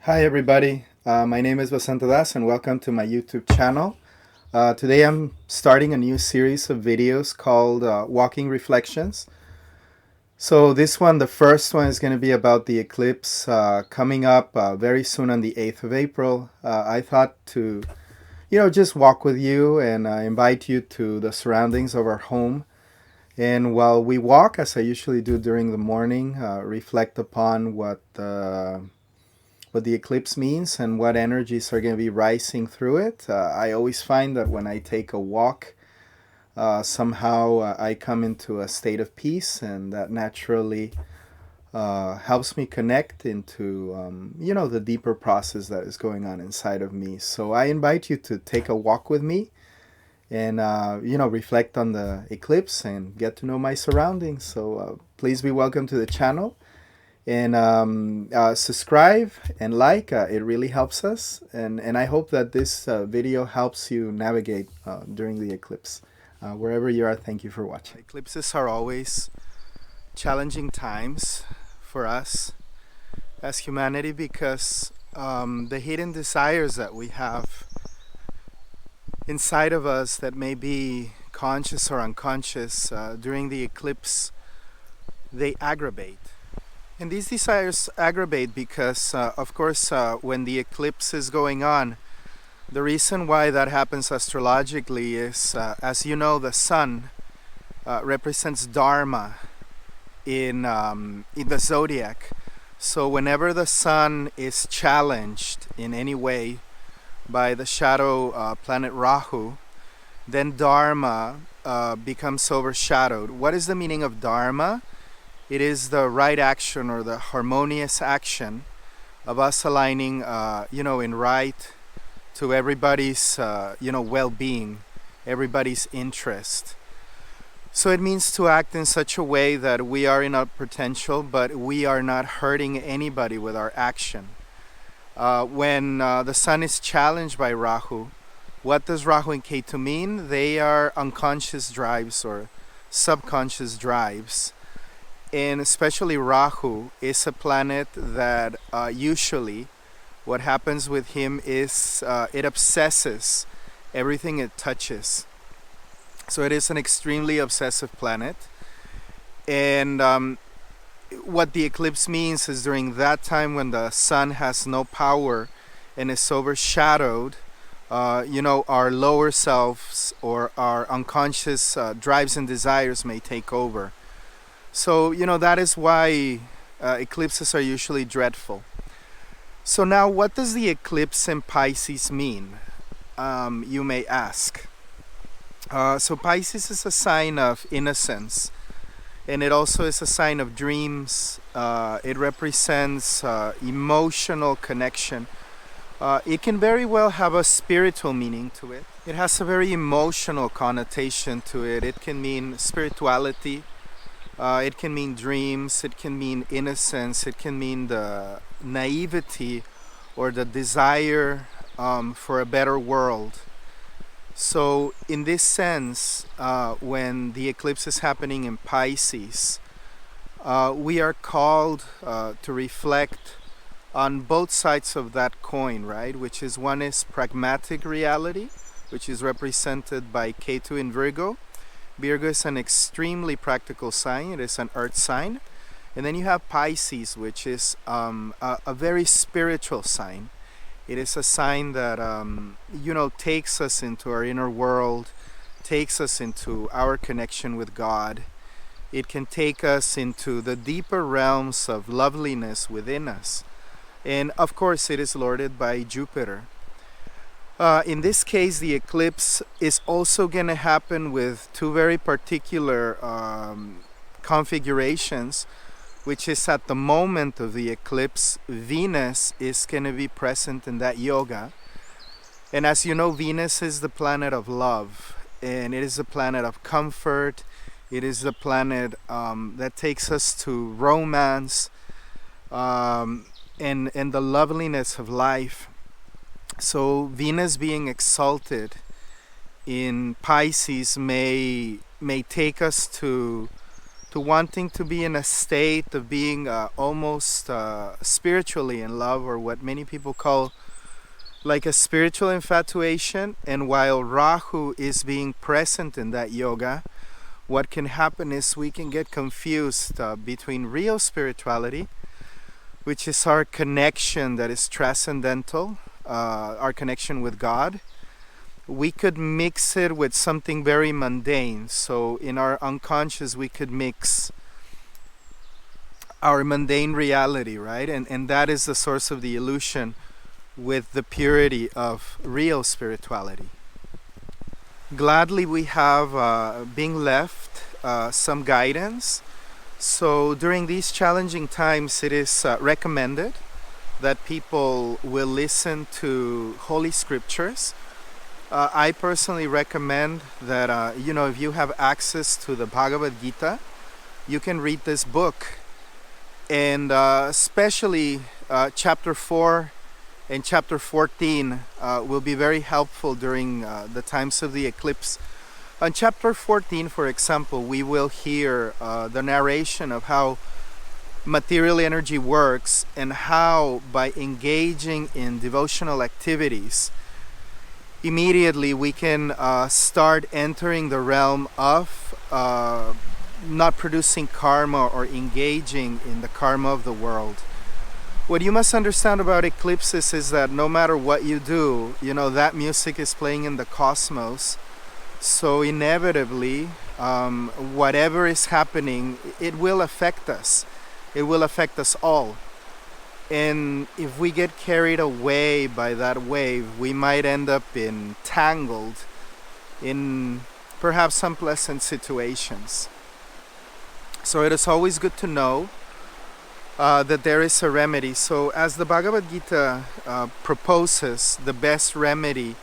Hi everybody, my name is Vasanta and welcome to my YouTube channel. Today I'm starting a new series of videos called Walking Reflections. So this one, the first one, is going to be about the eclipse coming up very soon on the 8th of April. I thought to, just walk with you and invite you to the surroundings of our home. And while we walk, as I usually do during the morning, reflect upon what the eclipse means and what energies are going to be rising through it. I always find that when I take a walk, somehow I come into a state of peace, and that naturally helps me connect into, the deeper process that is going on inside of me. So I invite you to take a walk with me and, reflect on the eclipse and get to know my surroundings. So please be welcome to the channel and subscribe and like. It really helps us, and I hope that this video helps you navigate during the eclipse. Wherever you are, thank you for watching. Eclipses are always challenging times for us as humanity because the hidden desires that we have inside of us that may be conscious or unconscious during the eclipse, they aggravate. And these desires aggravate because, of course, when the eclipse is going on, the reason why that happens astrologically is, as you know, the sun represents Dharma in the zodiac. So whenever the sun is challenged in any way by the shadow planet Rahu, then Dharma becomes overshadowed. What is the meaning of Dharma? It is the right action or the harmonious action of us aligning, in right to everybody's, well-being, everybody's interest. So it means to act in such a way that we are in our potential, but we are not hurting anybody with our action. When the sun is challenged by Rahu, what does Rahu and Ketu mean? They are unconscious drives or subconscious drives. And especially Rahu is a planet that usually what happens with him is it obsesses everything it touches. So it is an extremely obsessive planet. And what the eclipse means is during that time when the sun has no power and is overshadowed, our lower selves or our unconscious drives and desires may take over. So, that is why eclipses are usually dreadful. So now, what does the eclipse in Pisces mean? You may ask. So Pisces is a sign of innocence, and it also is a sign of dreams. It represents emotional connection. It can very well have a spiritual meaning to it. It has a very emotional connotation to it. It can mean spirituality. It can mean dreams, it can mean innocence, it can mean the naivety or the desire for a better world. So in this sense, when the eclipse is happening in Pisces, we are called to reflect on both sides of that coin, right? Which is, one is pragmatic reality, which is represented by Ketu in Virgo. Virgo is an extremely practical sign. It is an earth sign. And then you have Pisces, which is a very spiritual sign. It is a sign that, takes us into our inner world, takes us into our connection with God. It can take us into the deeper realms of loveliness within us. And of course, it is lorded by Jupiter. In this case, the eclipse is also going to happen with two very particular configurations, which is at the moment of the eclipse, Venus is going to be present in that yoga. And as you know, Venus is the planet of love, and it is the planet of comfort. It is the planet that takes us to romance and the loveliness of life. So Venus being exalted in Pisces may take us to to wanting to be in a state of being almost spiritually in love, or what many people call like a spiritual infatuation. And while Rahu is being present in that yoga, what can happen is we can get confused between real spirituality, which is our connection that is transcendental, our connection with God. We could mix it with something very mundane. So in our unconscious, we could mix our mundane reality, right? And that is the source of the illusion, with the purity of real spirituality. Gladly we have being left some guidance. So during these challenging times, it is recommended that people will listen to Holy Scriptures. I personally recommend that, if you have access to the Bhagavad Gita, you can read this book. And especially chapter 4 and chapter 14 will be very helpful during the times of the eclipse. On chapter 14, for example, we will hear the narration of how material energy works, and how by engaging in devotional activities, immediately we can start entering the realm of not producing karma or engaging in the karma of the world. What you must understand about eclipses is that no matter what you do, that music is playing in the cosmos. So inevitably, whatever is happening, it will affect us. It will affect us all. And if we get carried away by that wave, we might end up entangled in perhaps unpleasant situations. So it is always good to know that there is a remedy. So as the Bhagavad Gita proposes, the best remedy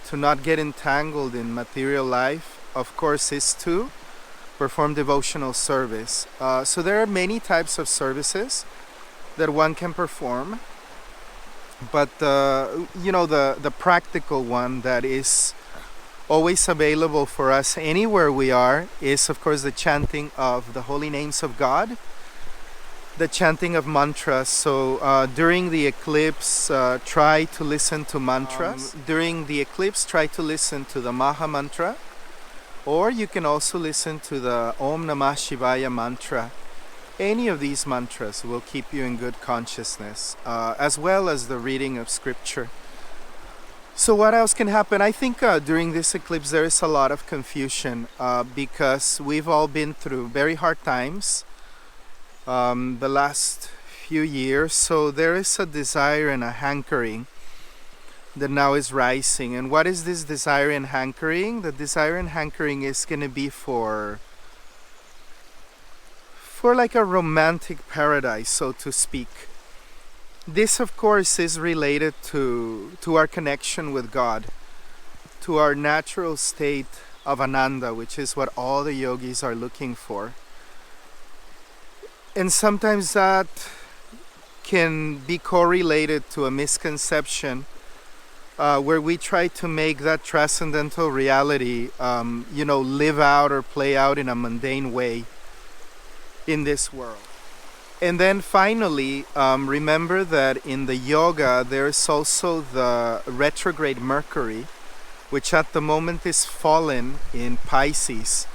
to not get entangled in material life, of course, is to perform devotional service. So there are many types of services that one can perform, but the practical one that is always available for us anywhere we are is, of course, the chanting of the holy names of God, the chanting of mantras. So during the eclipse, try to listen to mantras. During the eclipse, try to listen to the Maha Mantra, or you can also listen to the Om Namah Shivaya mantra. Any of these mantras will keep you in good consciousness, as well as the reading of scripture. So what else can happen? I think during this eclipse there is a lot of confusion because we've all been through very hard times the last few years. So there is a desire and a hankering that now is rising. And what is this desire and hankering? The desire and hankering is going to be for like a romantic paradise, so to speak. This, of course, is related to our connection with God, to our natural state of Ananda, which is what all the yogis are looking for. And sometimes that can be correlated to a misconception where we try to make that transcendental reality, live out or play out in a mundane way in this world. And then finally, remember that in the yoga there is also the retrograde Mercury, which at the moment is fallen in Pisces.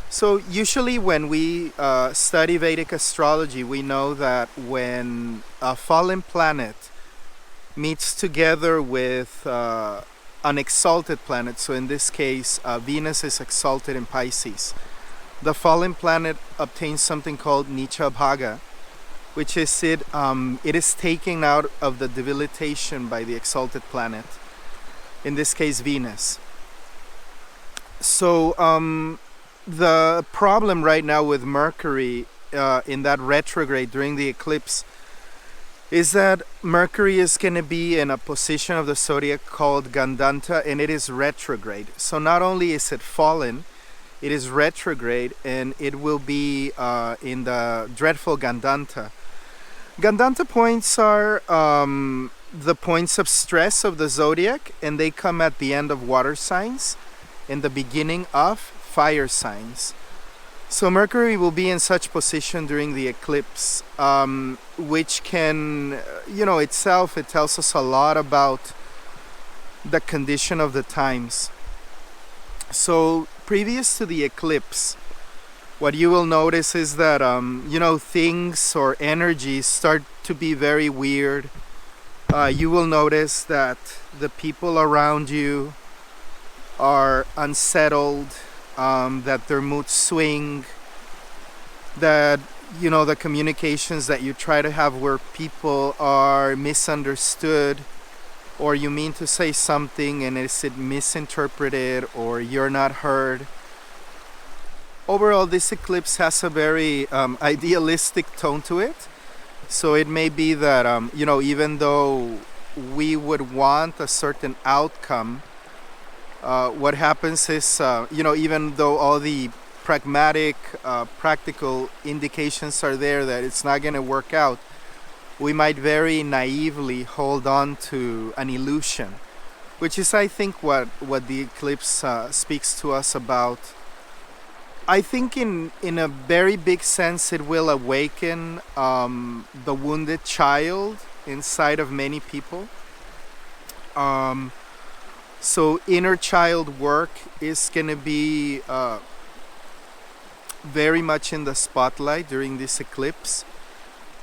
So usually when we study Vedic astrology, we know that when a fallen planet meets together with an exalted planet, so in this case Venus is exalted in Pisces, the fallen planet obtains something called Nicha Bhaga, which is it is taken out of the debilitation by the exalted planet, in this case Venus. So the problem right now with Mercury in that retrograde during the eclipse is that Mercury is going to be in a position of the zodiac called Gandanta, and it is retrograde. So not only is it fallen, it is retrograde, and it will be in the dreadful Gandanta. Gandanta points are the points of stress of the zodiac, and they come at the end of water signs and the beginning of fire signs. So Mercury will be in such position during the eclipse, which can, itself, it tells us a lot about the condition of the times. So previous to the eclipse, what you will notice is that, things or energies start to be very weird. You will notice that the people around you are unsettled, that their moods swing, that the communications that you try to have where people are misunderstood, or you mean to say something and is it misinterpreted, or you're not heard. Overall, this eclipse has a very idealistic tone to it. So it may be that even though we would want a certain outcome, what happens is, even though all the pragmatic, practical indications are there that it's not going to work out, we might very naively hold on to an illusion, which is, I think, what the eclipse speaks to us about. I think in a very big sense it will awaken the wounded child inside of many people. So inner child work is going to be very much in the spotlight during this eclipse.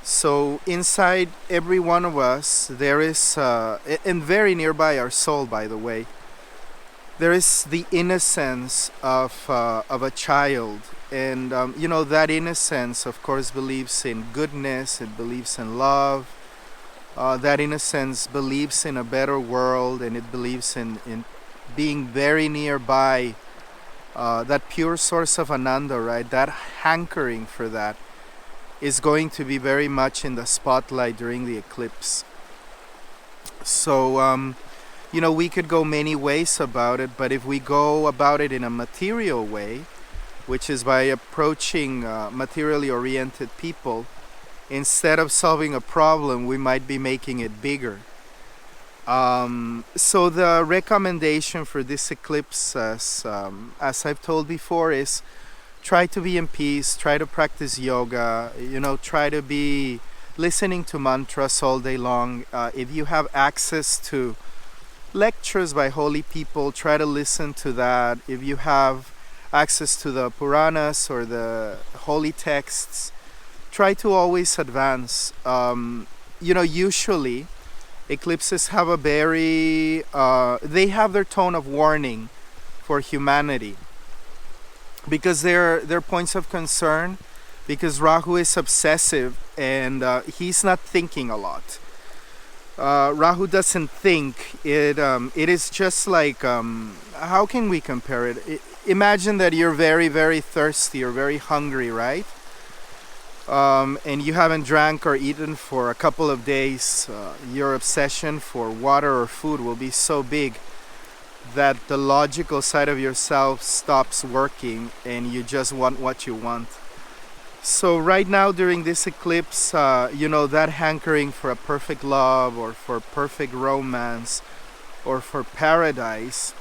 So inside every one of us there is, and very nearby our soul, by the way, there is the innocence of a child. And that innocence, of course, believes in goodness, it believes in love. That innocence believes in a better world, and it believes in being very nearby that pure source of Ananda, right? That hankering for that is going to be very much in the spotlight during the eclipse. So, we could go many ways about it, but if we go about it in a material way, which is by approaching materially oriented people, instead of solving a problem, we might be making it bigger. So the recommendation for this eclipse, as I've told before, is try to be in peace, try to practice yoga, try to be listening to mantras all day long. If you have access to lectures by holy people, try to listen to that. If you have access to the Puranas or the holy texts, try to always advance. Usually eclipses have a very, they have their tone of warning for humanity, because they're points of concern, because Rahu is obsessive and he's not thinking a lot. Rahu doesn't think. It is just like, how can we compare it? Imagine that you're very, very thirsty or very hungry, right? And you haven't drank or eaten for a couple of days. Your obsession for water or food will be so big that the logical side of yourself stops working and you just want what you want. So right now during this eclipse, that hankering for a perfect love or for perfect romance or for paradise,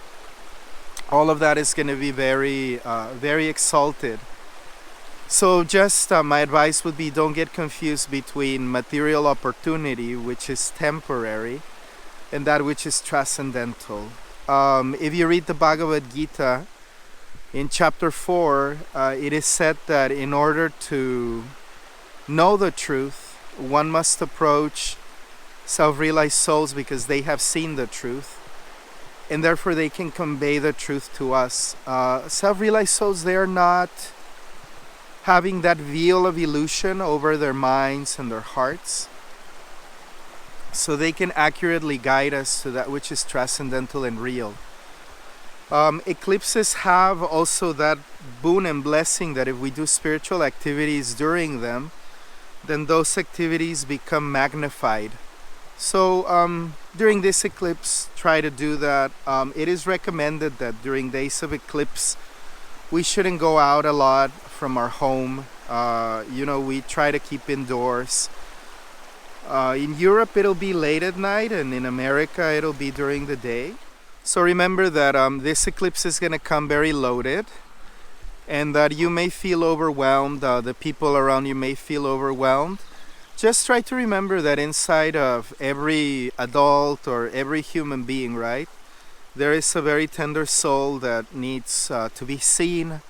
all of that is going to be very, very exalted. So just my advice would be, don't get confused between material opportunity, which is temporary, and that which is transcendental. If you read the Bhagavad Gita, in chapter 4, it is said that in order to know the truth, one must approach self-realized souls because they have seen the truth, and therefore they can convey the truth to us. Self-realized souls, they are not having that veil of illusion over their minds and their hearts, so they can accurately guide us to that which is transcendental and real. Eclipses have also that boon and blessing that if we do spiritual activities during them, then those activities become magnified. So during this eclipse, try to do that. It is recommended that during days of eclipse, we shouldn't go out a lot from our home. We try to keep indoors. In Europe, it'll be late at night, and in America, it'll be during the day. So remember that this eclipse is going to come very loaded. and that you may feel overwhelmed, the people around you may feel overwhelmed, just try to remember that inside of every adult or every human being, right, there is a very tender soul that needs to be seen,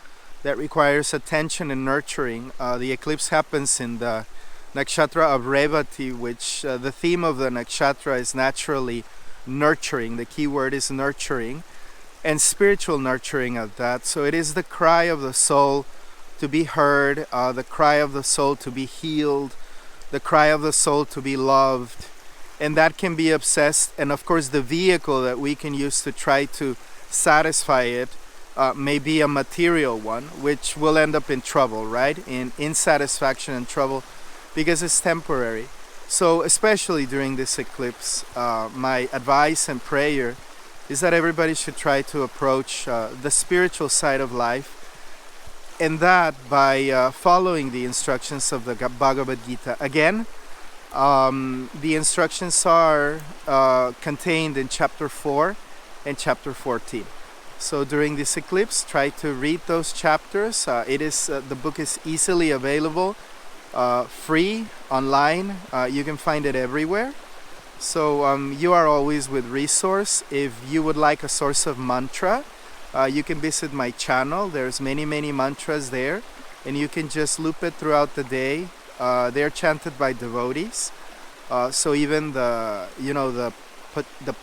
that requires attention and nurturing. The eclipse happens in the nakshatra of Revati, which the theme of the nakshatra is naturally nurturing. The key word is nurturing, and spiritual nurturing at that. So it is the cry of the soul to be heard, the cry of the soul to be healed, the cry of the soul to be loved, and that can be obsessed. And of course the vehicle that we can use to try to satisfy it may be a material one, which will end up in trouble, right? In insatisfaction and trouble, because it's temporary. So especially during this eclipse, my advice and prayer is that everybody should try to approach the spiritual side of life, and that by following the instructions of the Bhagavad Gita. Again, the instructions are contained in chapter 4 and chapter 14. So during this eclipse, try to read those chapters. The book is easily available, free, online. You can find it everywhere. So you are always with resource. If you would like a source of mantra, you can visit my channel. There's many mantras there, and you can just loop it throughout the day. They're chanted by devotees, so even the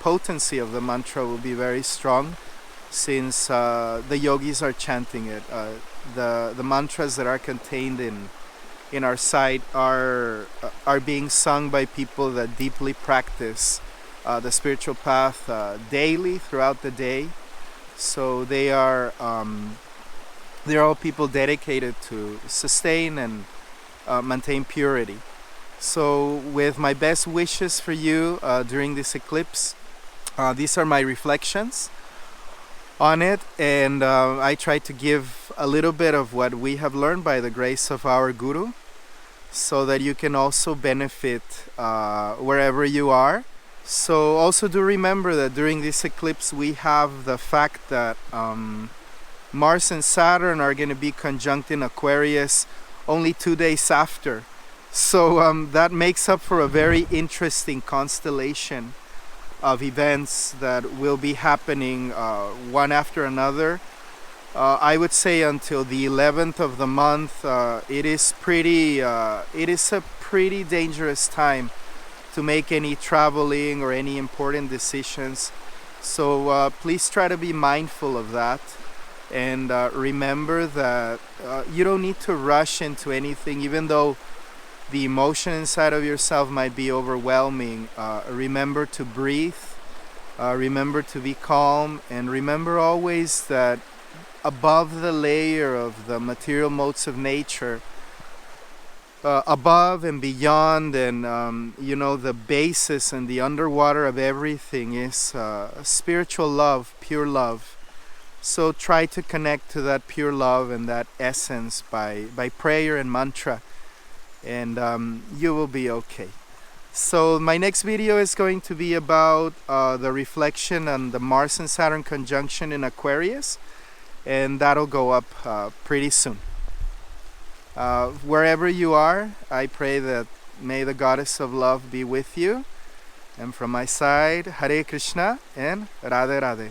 potency of the mantra will be very strong, since the yogis are chanting it. The mantras that are contained in our site are being sung by people that deeply practice the spiritual path daily throughout the day. So they're all people dedicated to sustain and maintain purity. So with my best wishes for you during this eclipse, these are my reflections on it, and I try to give a little bit of what we have learned by the grace of our Guru, so that you can also benefit wherever you are. So also do remember that during this eclipse we have the fact that Mars and Saturn are going to be conjunct in Aquarius only 2 days after. So that makes up for a very interesting constellation of events that will be happening one after another. I would say until the 11th of the month, it is a pretty dangerous time to make any traveling or any important decisions. So please try to be mindful of that, and remember that you don't need to rush into anything, even though the emotion inside of yourself might be overwhelming. Remember to breathe, remember to be calm, and remember always that above the layer of the material modes of nature, above and beyond, and the basis and the underwater of everything is spiritual love, pure love. So try to connect to that pure love and that essence by prayer and mantra, and you will be okay. So my next video is going to be about the reflection on the Mars and Saturn conjunction in Aquarius, and that'll go up pretty soon. Wherever you are, I pray that may the goddess of love be with you. And from my side, Hare Krishna and Radhe Radhe.